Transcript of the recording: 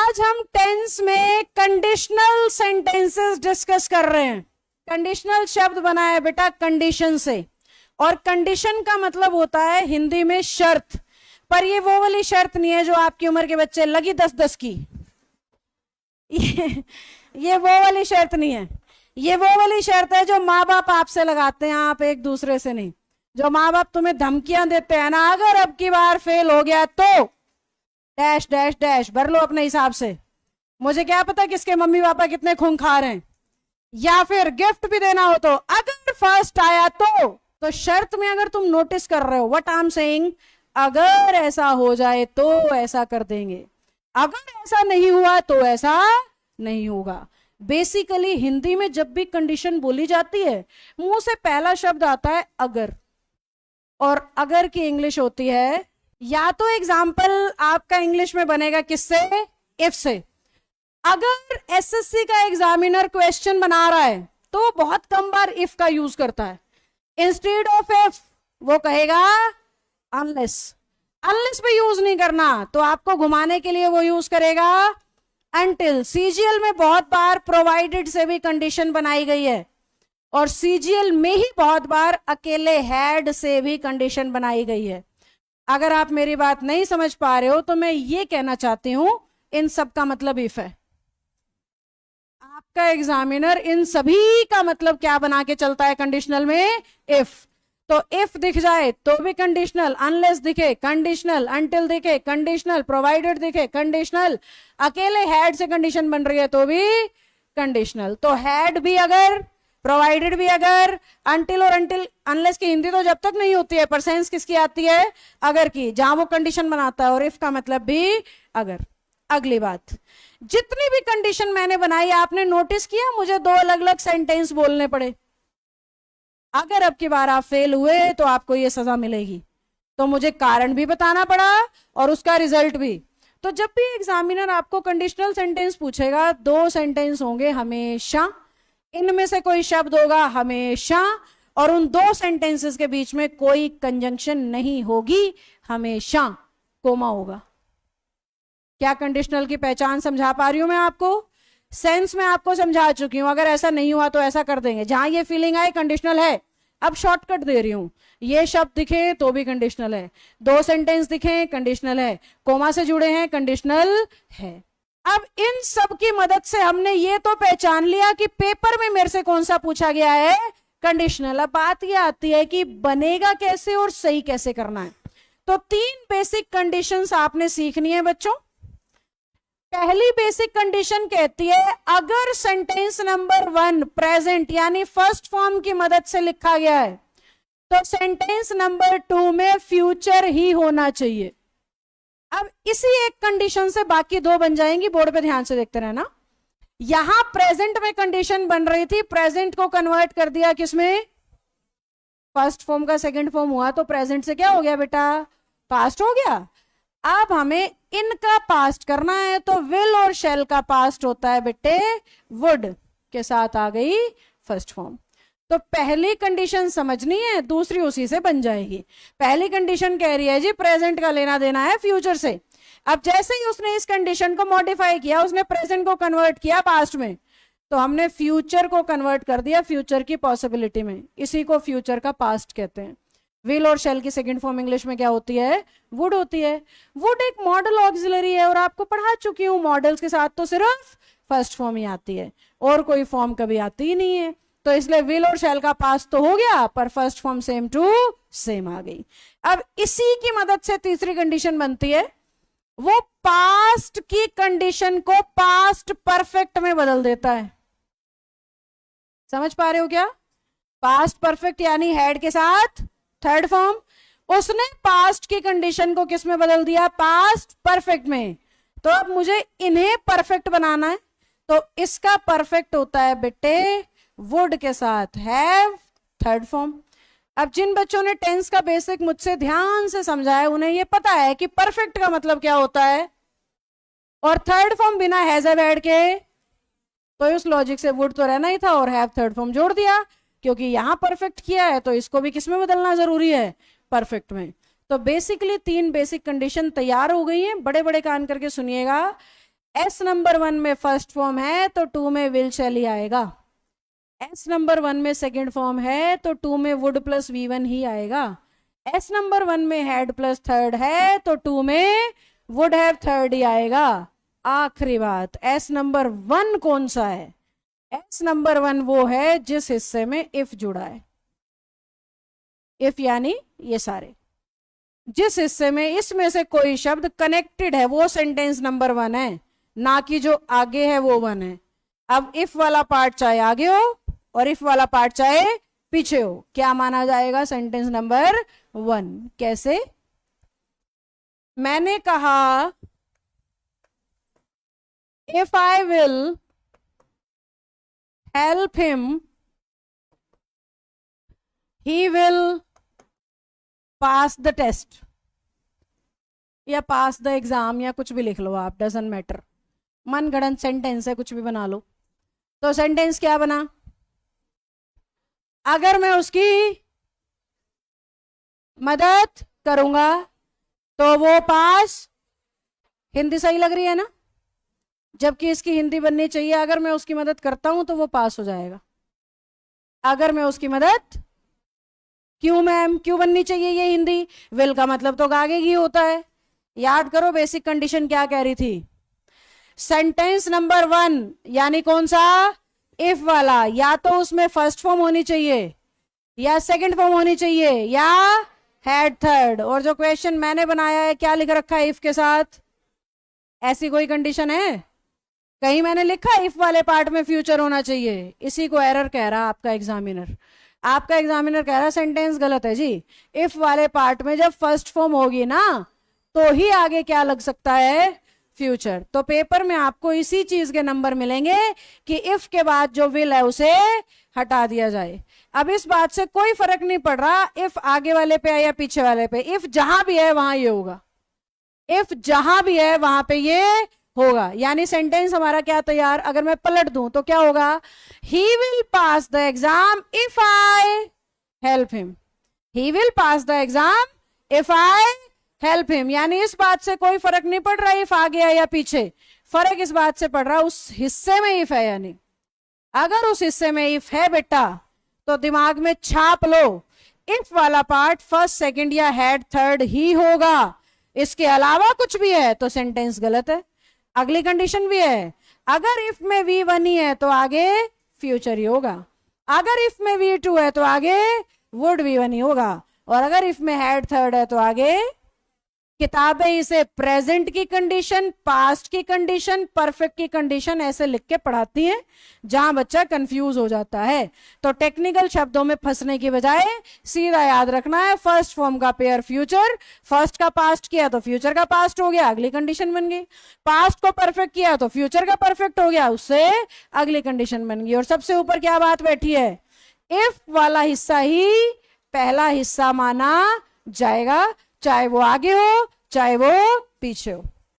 आज हम टेंस में कंडीशनल सेंटेंसेस डिस्कस कर रहे हैं। कंडीशनल शब्द बना है बेटा कंडीशन से, और कंडीशन का मतलब होता है हिंदी में शर्त। पर ये वो वाली शर्त नहीं है जो आपकी उम्र के बच्चे लगी 10-10 की। ये वो वाली शर्त नहीं है। ये वो वाली शर्त है जो माँ बाप आपसे लगाते हैं, आप एक दूसरे से नहीं। जो माँ बाप तुम्हें धमकियां देते हैं ना, अगर अब की बार फेल हो गया तो डैश डैश डैश भर लो अपने हिसाब से। मुझे क्या पता किसके मम्मी पापा कितने खूंखार हैं। या फिर गिफ्ट भी देना हो तो अगर फर्स्ट आया तो शर्त में अगर तुम नोटिस कर रहे हो व्हाट आई एम सेइंग, अगर ऐसा हो जाए तो ऐसा कर देंगे, अगर ऐसा नहीं हुआ तो ऐसा नहीं होगा। बेसिकली हिंदी में जब भी कंडीशन बोली जाती है मुंह से पहला शब्द आता है अगर, और अगर की इंग्लिश होती है, या तो एग्जाम्पल आपका इंग्लिश में बनेगा किससे, इफ से। अगर एसएससी का एग्जामिनर क्वेश्चन बना रहा है तो बहुत कम बार इफ का यूज करता है। इंस्टेड ऑफ इफ वो कहेगा अनलेस। अनलेस पे यूज नहीं करना तो आपको घुमाने के लिए वो यूज करेगा अनटिल। सीजीएल में बहुत बार प्रोवाइडेड से भी कंडीशन बनाई गई है, और सीजीएल में ही बहुत बार अकेले हैड से भी कंडीशन बनाई गई है। अगर आप मेरी बात नहीं समझ पा रहे हो तो मैं ये कहना चाहती हूं इन सब का मतलब इफ है। आपका एग्जामिनर इन सभी का मतलब क्या बना के चलता है कंडीशनल में, इफ। तो इफ दिख जाए तो भी कंडीशनल, अनलेस दिखे कंडीशनल, अनटिल दिखे कंडीशनल, प्रोवाइडेड दिखे कंडीशनल, अकेले हैड से कंडीशन बन रही है तो भी कंडीशनल। तो हैड भी अगर, प्रोवाइडेड भी अगर, अनटिल और अनटिल अनलेस की हिंदी तो जब तक नहीं होती है, पर सेंस किसकी आती है, अगर की, जहां वो कंडीशन बनाता है, और इफ का मतलब भी अगर। अगली बात, जितनी भी कंडीशन मैंने बनाई आपने नोटिस किया मुझे दो अलग अलग सेंटेंस बोलने पड़े। अगर अब की बार आप फेल हुए तो आपको ये सजा मिलेगी, तो मुझे कारण भी बताना पड़ा और उसका रिजल्ट भी। तो जब भी एग्जामिनर आपको कंडीशनल सेंटेंस पूछेगा, दो सेंटेंस होंगे हमेशा, इनमें से कोई शब्द होगा हमेशा, और उन दो सेंटेंसेस के बीच में कोई कंजंक्शन नहीं होगी, हमेशा कोमा होगा। क्या कंडीशनल की पहचान समझा पा रही हूं मैं आपको? सेंस में आपको समझा चुकी हूं, अगर ऐसा नहीं हुआ तो ऐसा कर देंगे। जहां ये फीलिंग आए कंडीशनल है। अब शॉर्टकट दे रही हूं, ये शब्द दिखे तो भी कंडीशनल है, दो सेंटेंस दिखे कंडीशनल है, कोमा से जुड़े हैं कंडीशनल है। अब इन सब की मदद से हमने ये तो पहचान लिया कि पेपर में मेरे से कौन सा पूछा गया है, कंडीशनल। अब बात ये आती है कि बनेगा कैसे और सही कैसे करना है। तो तीन बेसिक कंडीशंस आपने सीखनी है बच्चों। पहली बेसिक कंडीशन कहती है अगर सेंटेंस नंबर 1 प्रेजेंट यानी फर्स्ट फॉर्म की मदद से लिखा गया है तो सेंटेंस नंबर 2 में फ्यूचर ही होना चाहिए। अब इसी एक कंडीशन से बाकी दो बन जाएंगी, बोर्ड पे ध्यान से देखते रहना। यहां प्रेजेंट में कंडीशन बन रही थी, प्रेजेंट को कन्वर्ट कर दिया किसमें, फर्स्ट फॉर्म का सेकंड फॉर्म हुआ तो प्रेजेंट से क्या हो गया बेटा, पास्ट हो गया। अब हमें इनका पास्ट करना है तो विल और शैल का पास्ट होता है बेटे वुड, के साथ आ गई फर्स्ट फॉर्म। तो पहली कंडीशन समझनी है, दूसरी उसी से बन जाएगी। पहली कंडीशन कह रही है जी प्रेजेंट का लेना देना है फ्यूचर से। अब जैसे ही उसने इस कंडीशन को मॉडिफाई किया, उसने प्रेजेंट को कन्वर्ट किया पास्ट में, तो हमने फ्यूचर को कन्वर्ट कर दिया फ्यूचर की पॉसिबिलिटी में। इसी को फ्यूचर का पास्ट कहते हैं। विल और शेल की सेकंड फॉर्म इंग्लिश में क्या होती है, वुड होती है। वुड एक मॉडल ऑक्सिलरी है और आपको पढ़ा चुकी हूं, मॉडल्स के साथ तो सिर्फ फर्स्ट फॉर्म ही आती है और कोई फॉर्म कभी आती ही नहीं है। तो इसलिए विल और शेल का पास्ट तो हो गया पर first form same to same आ गई। अब इसी की मदद से तीसरी कंडीशन बनती है, वो पास्ट की कंडीशन को पास्ट परफेक्ट में बदल देता है। समझ पा रहे हो क्या? पास्ट परफेक्ट यानी हैड के साथ थर्ड फॉर्म, उसने पास्ट की कंडीशन को किस में बदल दिया, पास्ट परफेक्ट में। तो अब मुझे इन्हें परफेक्ट बनाना है, तो इसका परफेक्ट होता है बेटे वुड के साथ हैव थर्ड फॉर्म। अब जिन बच्चों ने टेंस का बेसिक मुझसे ध्यान से समझा है उन्हें यह पता है कि परफेक्ट का मतलब क्या होता है, और थर्ड फॉर्म बिना हैज हैव ऐड के, तो उस लॉजिक से वुड तो रहना ही था और हैव थर्ड फॉर्म जोड़ दिया, क्योंकि यहां परफेक्ट किया है तो इसको भी किस में बदलना जरूरी है, परफेक्ट में। तो बेसिकली तीन बेसिक कंडीशन तैयार हो गई हैं। बड़े बड़े कान करके सुनिएगा। एस नंबर 1 में फर्स्ट फॉर्म है तो 2 में विल शैल ही आएगा। एस नंबर 1 में सेकंड फॉर्म है तो 2 में वुड प्लस V1 ही आएगा। एस नंबर 1 में हैड प्लस थर्ड है तो 2 में वुड हैव थर्ड ही आएगा। आखिरी बात, एस नंबर 1 कौन सा है? एस नंबर 1 वो है जिस हिस्से में इफ जुड़ा है। इफ यानी ये सारे, जिस हिस्से में इसमें से कोई शब्द कनेक्टेड है वो सेंटेंस नंबर 1 है, ना कि जो आगे है वो 1 है। अब इफ वाला पार्ट चाहे आगे हो और इफ वाला पार्ट चाहे पीछे हो, क्या माना जाएगा? Sentence number 1। कैसे? मैंने कहा if I will help him he will pass the test, या पास द एग्जाम, या कुछ भी लिख लो आप, डजंट मैटर। मन गढ़ंत सेंटेंस है, कुछ भी बना लो। तो सेंटेंस क्या बना? अगर मैं उसकी मदद करूंगा तो वो पास, हिंदी सही लग रही है ना? जबकि इसकी हिंदी बननी चाहिए अगर मैं उसकी मदद करता हूं तो वो पास हो जाएगा। अगर मैं उसकी मदद, क्यों मैम, क्यों बननी चाहिए ये हिंदी? विल का मतलब तो आगे ही होता है। याद करो बेसिक कंडीशन क्या कह रही थी। सेंटेंस नंबर 1 यानी कौन सा? इफ वाला, या तो उसमें फर्स्ट फॉर्म होनी चाहिए या सेकंड फॉर्म होनी चाहिए या हैड थर्ड। और जो क्वेश्चन मैंने बनाया है क्या लिख रखा है इफ के साथ? ऐसी कोई कंडीशन है? कहीं मैंने लिखा इफ वाले पार्ट में फ्यूचर होना चाहिए? इसी को एरर कह रहा आपका एग्जामिनर। आपका एग्जामिनर कह रहा सेंटेंस गलत है जी। इफ वाले पार्ट में जब फर्स्ट फॉर्म होगी ना तो ही आगे क्या लग सकता है? फ्यूचर। तो पेपर में आपको इसी चीज के नंबर मिलेंगे कि इफ के बाद जो विल है उसे हटा दिया जाए। अब इस बात से कोई फर्क नहीं पड़ रहा इफ आगे वाले पे है या पीछे वाले पे, इफ जहां भी है वहां ये होगा। इफ जहां भी है वहां पे ये होगा। यानी सेंटेंस हमारा क्या तैयार? अगर मैं पलट दूं तो क्या होगा? ही will pass the exam if I help him. He will pass the exam if I help him. यानी इस बात से कोई फर्क नहीं पड़ रहा इफ आगे है या पीछे, फर्क इस बात से पड़ रहा उस हिस्से में इफ है। यानी अगर उस हिस्से में इफ है बेटा तो दिमाग में छाप लो इफ वाला पार्ट फर्स्ट सेकंड या हैड थर्ड ही होगा। इसके अलावा कुछ भी है तो सेंटेंस गलत है। अगली कंडीशन भी है, अगर इफ में V1 ही है तो आगे फ्यूचर ही होगा। अगर इफ में V2 है तो आगे वुड V1 ही होगा। और अगर इफ में हैड थर्ड है तो आगे, किताबें इसे प्रेजेंट की कंडीशन, पास्ट की कंडीशन, परफेक्ट की कंडीशन ऐसे लिख के पढ़ाती हैं जहां बच्चा कंफ्यूज हो जाता है। तो टेक्निकल शब्दों में फंसने की बजाय सीधा याद रखना है फर्स्ट फॉर्म का पेयर फ्यूचर। फर्स्ट का पास्ट किया तो फ्यूचर का पास्ट हो गया, अगली कंडीशन बन गई। पास्ट को परफेक्ट किया तो फ्यूचर का परफेक्ट हो गया, उससे अगली कंडीशन बन गई। और सबसे ऊपर क्या बात बैठी है? इफ वाला हिस्सा ही पहला हिस्सा माना जाएगा, चाहे वो आगे हो चाहे वो पीछे हो।